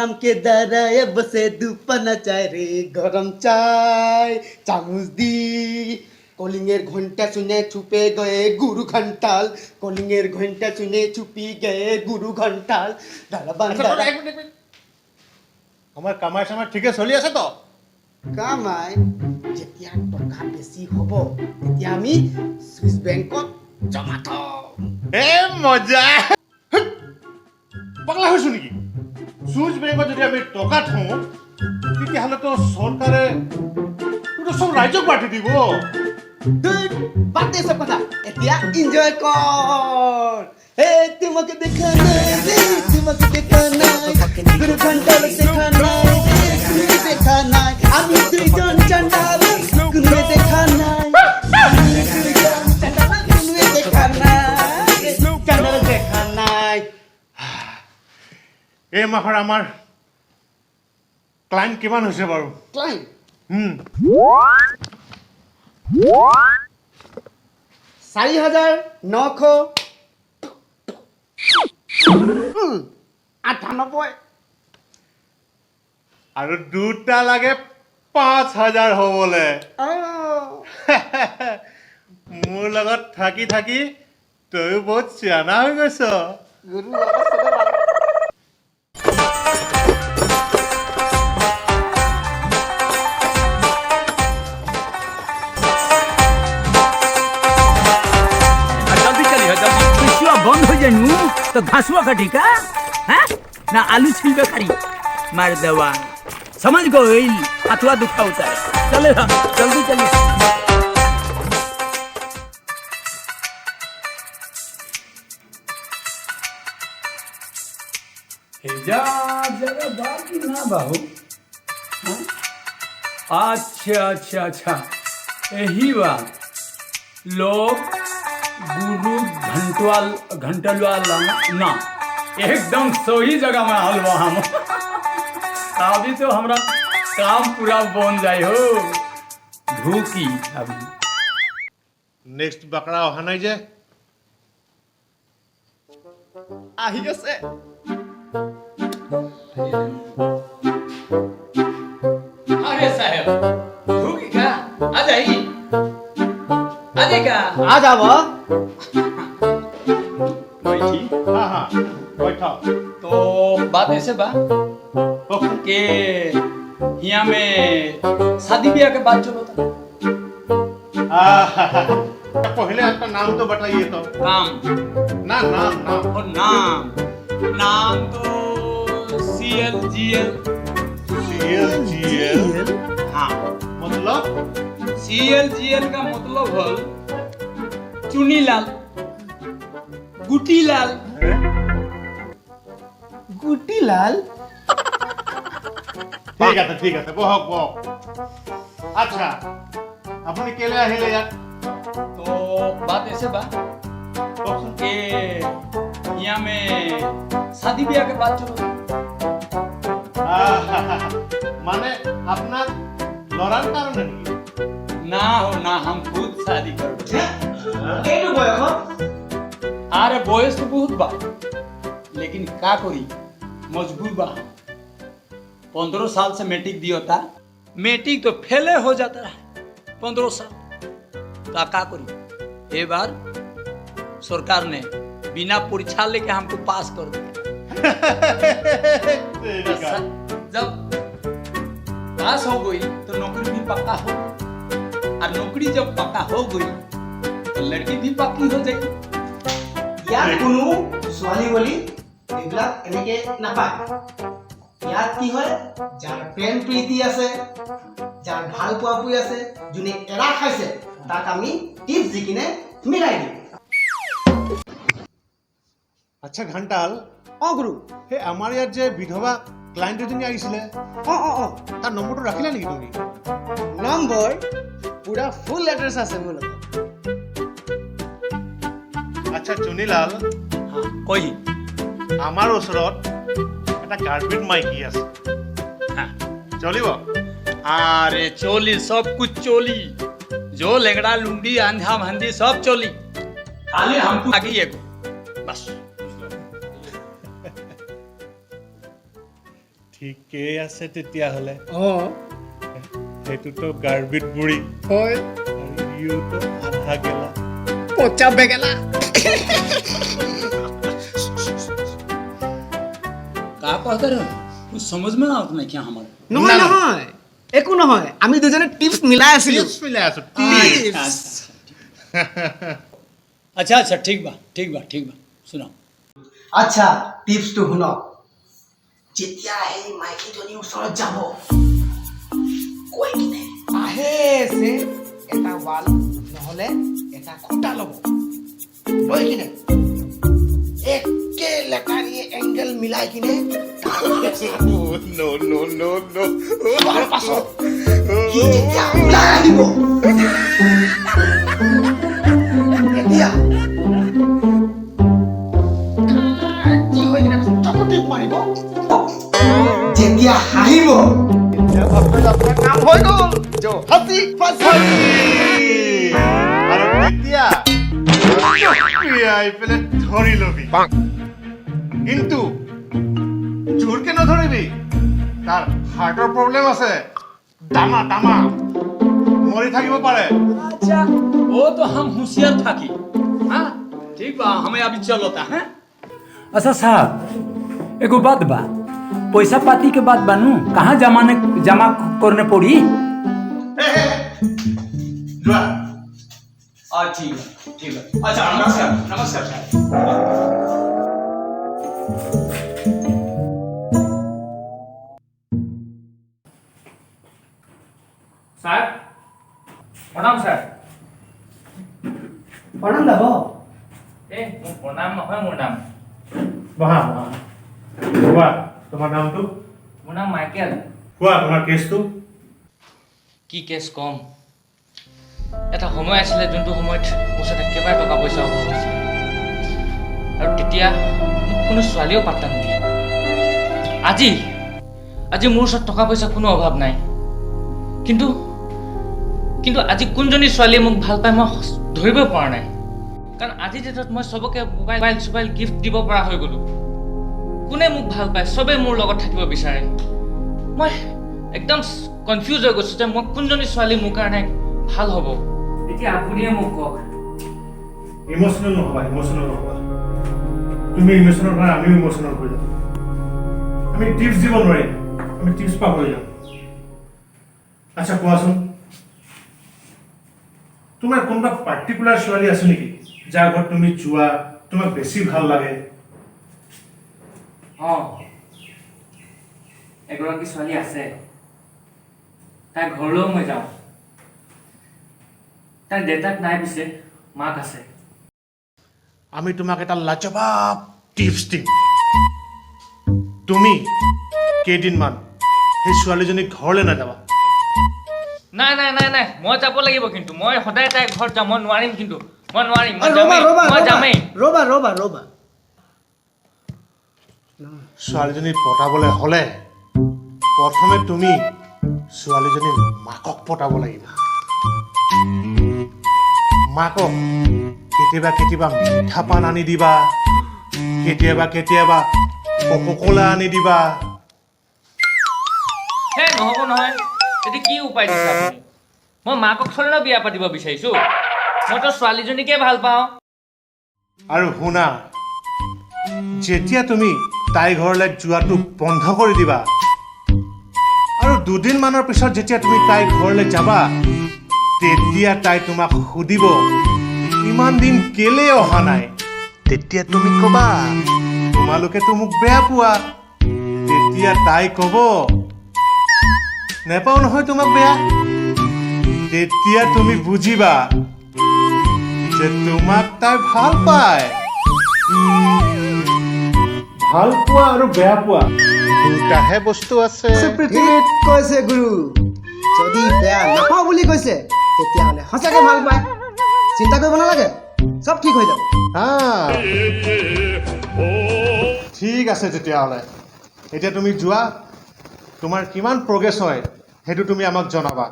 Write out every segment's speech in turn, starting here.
গরম কে দাঁড়ায় বসে দুপানা চায় রে গরম চায় চামচ দি কলিংয়ের ঘন্টা শুনে ছুপে গয়ে গুরু ঘন্টাল কলিংয়ের ঘন্টা শুনে ছুপি গয়ে গুরু ঘন্টাল আমার কামাই সামাই ঠিকে চলি আছে তো কামাই যেতিয়া টকা বেছি হ'ব তেতিয়া আমি সুইচ বেংকত জমা থম এ মজা পাগলা হৈছো নেকি সুইচ বেংকত যদি আমি টকা থওঁ তেতিয়াহ'লেতো চৰকাৰে চব ৰাইজক বাটি দিব বাদ দে সব কথা এতিয়া এনজয় কৰ হে তোমাকে দেখা নাই রে তোমাকে দেখা নাই গুরু ঘন্টাল দেখা নাই তুমি দেখা নাই আমি দুইজন চন্ডাল কোনো দেখা নাই দুইজন চন্ডাল কোনো দেখা নাই চন্ডাল দেখা নাই এই মাহৰ আমাৰ ক্লাইণ্ট কিমান হৈছে বাৰু ক্লাইণ্ট 4,998 আৰু দুটা লাগে 5,000 হ'বলে মোৰ লগত থাকি থাকি তইও বহুত চিয়ানা হৈ গৈছ গুরু बंद हो जाए तो घासुआ कटी का है ना आलू छिलके खरी मार दवा समझ गो हथुआ दुखा होता है चले जल्दी चलिए जरा बाकी ना बाहू अच्छा अच्छा अच्छा यही बात लोग गुरु घंटलवाल ना एकदम सही जगह में हलवा हम अभी तो हमरा काम पूरा बन जाए हो ढूकी अभी নেক্সট বাকৰা অহা নাই যে আহি গেছে अरे साहब ढूकी का आ जाइए आ जाएगा आ যাব बैठी হা হা बैठा तो बात ऐसे बा कि यहाँ में शादी ब्याह के बात चलो था पहले आपका नाम तो बताइए तो काम ना नाम नाम और नाम नाम तो CLGL CLGL हाँ मतलब CLGL का मतलब है चुनीलाल गुटीलाल গুটিলাল ঠিক আছে বহক বহক আচ্ছা আপুনি কেলে আহিলে ইয়াত तो बात ऐसे बा কওকচোন कि यहाँ में शादी ब्याह के बात चलो মানে আপনার লড়ার কারণে নাকি ना हो ना हम खुद शादी कर এইটো বয়স अरे बयस तो बहुत बा लेकिन का करी मजबूर बा 15 साल से मैट्रिक दिया था मैट्रिक तो फेले हो जाता है 15 साल तो का करी ये बार सरकार ने बिना परीक्षा लेके हमको पास कर दिया जब पास हो गई तो नौकरी भी पक्का हो और नौकरी जब पक्का हो गई तो लड़की भी पक्की हो जाएगी ইয়াত কোনো ছোৱালী বুলি এইবিলাক এনেকে নাপায় ইয়াত কি হয় যাৰ প্ৰেম প্ৰীতি আছে যাৰ ভাল পোৱা পুই আছে যোনে এৰা খাইছে তাক আমি টিপছ দি কিনে মিলাই দিম আচ্ছা ঘণ্টাল গুৰু হে আমাৰ ইয়াত যে বিধৱা ক্লায়েণ্ট এজনী আহিছিলে তাৰ নম্বৰটো ৰাখিলা নেকি তুমি নম্বৰ পুৰা ফুল এড্ৰেছ আছে মোৰ লগত আচ্ছা চুনীলাল हाँ कोई আমাৰ ওচৰত এটা গাৰ্লফ্ৰেণ্ড মাইকী আছে हाँ চলিব अरे चोली सब कुछ चोली जो लेंगड़ा लुंडी आंधा भांदी सब चोली खाली हमको आगे एगो बस ঠিকেই আছে তেতিয়াহ'লে অঁ সেইটোতো গাৰ্বিত বুঢ়ী হয় আৰু ইউতো আধা গেলা পচা বেগেলা का कहते रहो कुछ समझ में ना आता नहीं क्या हमारे নহয় নহয় একো নহয় আমি দুজনে টিপছ মিলাই আছিলোঁ টিপছ মিলাই আছো अच्छा अच्छा ठीक बा सुनाओ আচ্ছা টিপছটো শুনক যেতিয়া এই মাইকীজনী ওচৰত যাব কৈ কিনে আহে আছে এটা ৱাল নহ'লে এটা খুঁটা ল'ব লৈ কিনে একে লেটাৰিয়ে এংগেল মিলাই কিনে তাৰ পাছত সি যেতিয়া ওলাই আহিব তেতিয়া কি হৈ কিনে চকুটি মাৰিব যেতিয়া হাঁহিব তেতিয়া ভাবিব আপোনাৰ কাম হৈ গ'ল যো হাঁচি ফাঁচি আৰু তেতিয়া আহি পেলাই ধৰি ল'বি কিন্তু জোৰকে নধৰিবি তাৰ হাৰ্টৰ প্ৰব্লেম আছে দামা মৰি থাকিব পাৰে अच्छा वो तो हम होशियार था कि हाँ ठीक बा हमें अभी चलो था हैं अच्छा साहब एगो बात बा पैसा पाती के बात बानू कहाँ जमा करने पड़ी যোৱা ठीक है अच्छा नमस्कार साहब স্যাৰ প্ৰণাম স্যাৰ প্ৰণাম দাব এই মোৰ প্ৰণাম নহয় মোৰ নাম বহা কোৱা তোমাৰ নামটো মোৰ নাম মাইকেল কোৱা তোমাৰ কেছটো কি কেছ কম এটা সময় আছিলে যোনটো সময়ত মোৰ ওচৰত একেবাৰে টকা পইচা অভাৱ আছিল আৰু তেতিয়া মোক কোনো ছোৱালীও পাত্তা নিদিয়ে আজি মোৰ ওচৰত টকা পইচা কোনো অভাৱ নাই কিন্তু আজি কোনজনী ছোৱালীয়ে মোক ভাল পায় মই ধৰিব পৰা নাই কাৰণ আজি ডেটত মই চবকে মোবাইল গিফ্ট দিব পৰা হৈ গ'লো কোনে মোক ভাল পায় চবেই মোৰ লগত থাকিব বিচাৰে মই একদম কনফিউজ হৈ গৈছোঁ যে মই কোনজনী ছোৱালী মোৰ কাৰণে ভাল হ'ব এতিয়া আপুনিয়ে মোক কওক ইমোচনেল নহবা তুমি ইমোচনেল হয় আমিও ইমোচনেল হৈ যাম আমি টিপছ দিব নোৱাৰিম আমি টিপছ পাহৰি যাম আচ্ছা কোৱাচোন তোমাৰ কোনোবা পাৰ্টিকুলাৰ ছোৱালী আছে নেকি যাৰ ঘৰত তুমি যোৱা তোমাক বেছি ভাল লাগে অঁ এগৰাকী ছোৱালী আছে তাইৰ ঘৰলৈও মই যাওঁ তাইৰ দেউতাক নাই পিছে মাক আছে আমি তোমাক এটা লাজবাব টিপছ দিম তুমি কেইদিনমান সেই ছোৱালীজনীক ঘৰলৈ নাযাবা নাই মই যাব লাগিব কিন্তু মই সদায় তাইৰ ঘৰত যাম মই নোৱাৰিম কিন্তু মই নোৱাৰিম মই যামেই ৰবা ছোৱালীজনী পটাবলৈ হ'লে প্ৰথমে তুমি ছোৱালীজনীৰ মাকক পটাব লাগিব মাকক কেতিয়াবা মিঠা পান আনি দিবা কেতিয়াবা কোকা-কোলা আনি দিবা হে নহ'ব নহয় এতিয়া কি উপায় দিছে আপুনি মই মাকক থৰে ন বিয়া পাতিব বিচাৰিছোঁ মইতো ছোৱালীজনীকে ভাল পাওঁ আৰু শুনা যেতিয়া তুমি তাইৰ ঘৰলৈ যোৱাটো বন্ধ কৰি দিবা আৰু দুদিনমানৰ পিছত যেতিয়া তুমি তাইৰ ঘৰলৈ যাবা তেতিয়া তাই তোমাক সুধিব ইমান দিন কেলে অহা নাই তেতিয়া তুমি ক'বা তোমালোকেতো মোক বেয়া পোৱা তেতিয়া তাই ক'ব নেপাওঁ নহয় তোমাক বেয়া তেতিয়া তুমি বুজিবা যে তোমাক তাই ভাল পায় ভাল পোৱা আৰু বেয়া পোৱা দুটাহে বস্তু আছে পৃথিৱীত কৈছে গুৰু যদি বেয়া নাপাওঁ বুলি কৈছে তেতিয়াহ'লে সঁচাকে ভাল পায় চিন্তা কৰিব নালাগে চব ঠিক হৈ যাব ঠিক আছে তেতিয়াহ'লে এতিয়া তুমি যোৱা তোমাৰ কিমান প্ৰগ্ৰেছ হয় সেইটো তুমি আমাক জনাবা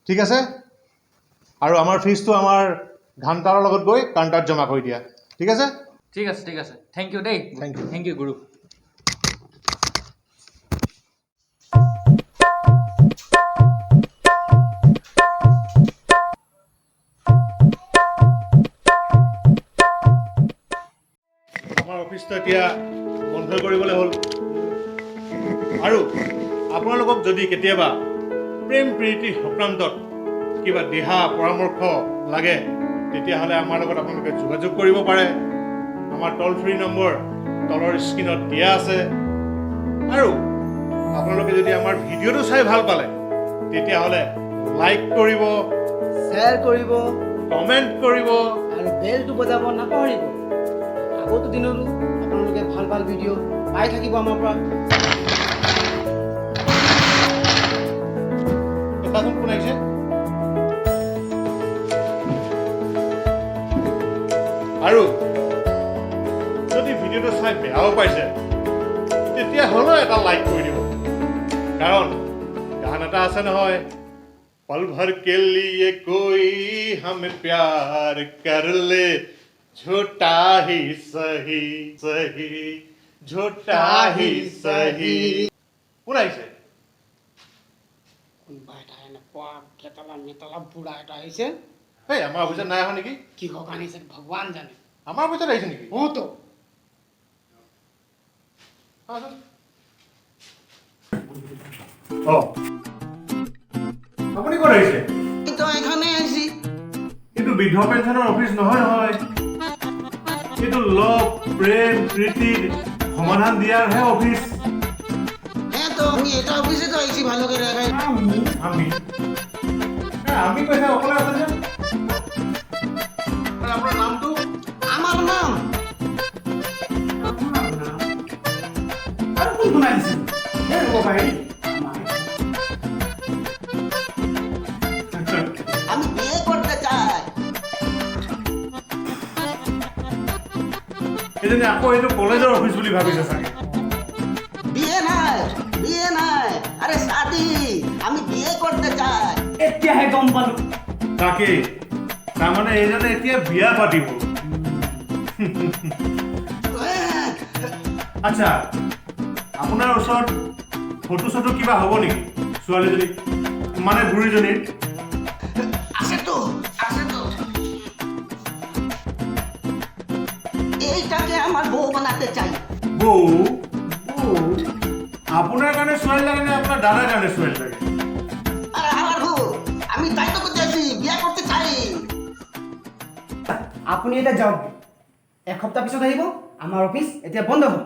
ঠিক আছে আৰু আমাৰ ফিজটো আমাৰ ঘণ্টাৰ লগত গৈ কাউণ্টাৰত জমা কৰি দিয়া ঠিক আছে ঠিক আছে থেংক ইউ দেই Thank you. থেংক ইউ গুৰু অফিচটো এতিয়া বন্ধ কৰিবলৈ হ'ল আৰু আপোনালোকক যদি কেতিয়াবা প্ৰেম প্ৰীতি সংক্ৰান্তত কিবা দিহা পৰামৰ্শ লাগে তেতিয়াহ'লে আমাৰ লগত আপোনালোকে যোগাযোগ কৰিব পাৰে আমাৰ টল ফ্ৰী নম্বৰ তলৰ স্ক্ৰীণত দিয়া আছে আৰু আপোনালোকে যদি আমাৰ ভিডিঅ'টো চাই ভাল পালে তেতিয়াহ'লে লাইক কৰিব শ্বেয়াৰ কৰিব কমেণ্ট কৰিব আৰু বেলটো বজাব নাপাহৰিব আগতো দিনতো আপোনালোকে ভাল ভাল ভিডিঅ' পাই থাকিব আমাৰ পৰা এটাচোন কোন আহিছে আৰু যদি ভিডিঅ'টো চাই বেয়াও পাইছে তেতিয়াহ'লেও এটা লাইক কৰি দিব কাৰণ গান এটা আছে নহয় पल भर के लिए कोई हमें प्यार कर ले झूठा ही सही सही झूठा ही सही কোন আহিছে কোনোবা এটা এনেকুৱা কেটালা বুঢ়া এটা আহিছে এই আমাৰ অফিচত নাই অহা নেকি কিহক আনিছে ভগৱান জানে আমাৰ অফিচত আহিছে নেকি তো অ আপুনি ক'ত আহিছে তো এখানে আছি এইটো বৃদ্ধ পেঞ্চনৰ অফিচ নহয় নহয় এইটো লভ প্ৰেম প্ৰীতিৰ সমাধান দিয়াৰহে অফিচ হ্যাঁ তো আমি এটা অফিসে তো আইছি ভালো কৰে ৰাখাই আমি কৈছে অকলে আছে যে আপোনাৰ নামটো আমাৰ নাম আৰু কোন কোন আহিছে এই ৰ'ব ভাই আমি বিয়ে কৰতে চাই এজনী আকৌ এইটো কলেজৰ অফিচ বুলি ভাবিছে চাগে বিয়ে নাই আৰে শাদি আমি বিয়ে কৰতে চাই এতিয়াহে গম পালো তাকেই তাৰমানে এইজনে এতিয়া বিয়া পাতিব আচ্ছা আপোনাৰ ওচৰত ফটো চটো কিবা হ'ব নেকি ছোৱালীজনী মানে বুঢ়ীজনীৰ আছে তো এইটাকে আমাৰ বউ বানাতে চাই বৌ আপোনাৰ কাৰণে ছোৱালী লাগে নে আপোনাৰ দাদাৰ কাৰণে ছোৱালী লাগে আরে আমার বউ আমি তাই তো করতে আছি বিয়ে করতে চাই আপুনি এটা যাওক এসপ্তাহ পিছত আহিব আমাৰ অফিচ এতিয়া বন্ধ হ'ব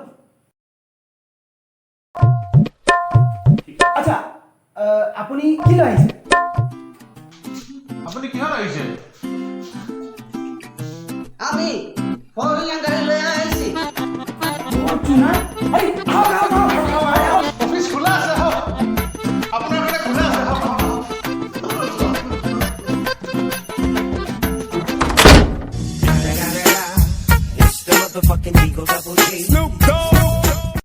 আচ্ছা আপুনি কি লৈ আহিছে আপুনি কিহত আহিছে আমি ফরিয়ান গাড়ি লয়ে আইছি ফৰ্চুনাৰ আৰে আহক অফিচ খোলা আছে হওক আপোনাৰ কাৰণে খোলা আছে হওক It's the motherfucking Eagle Double G. Snoop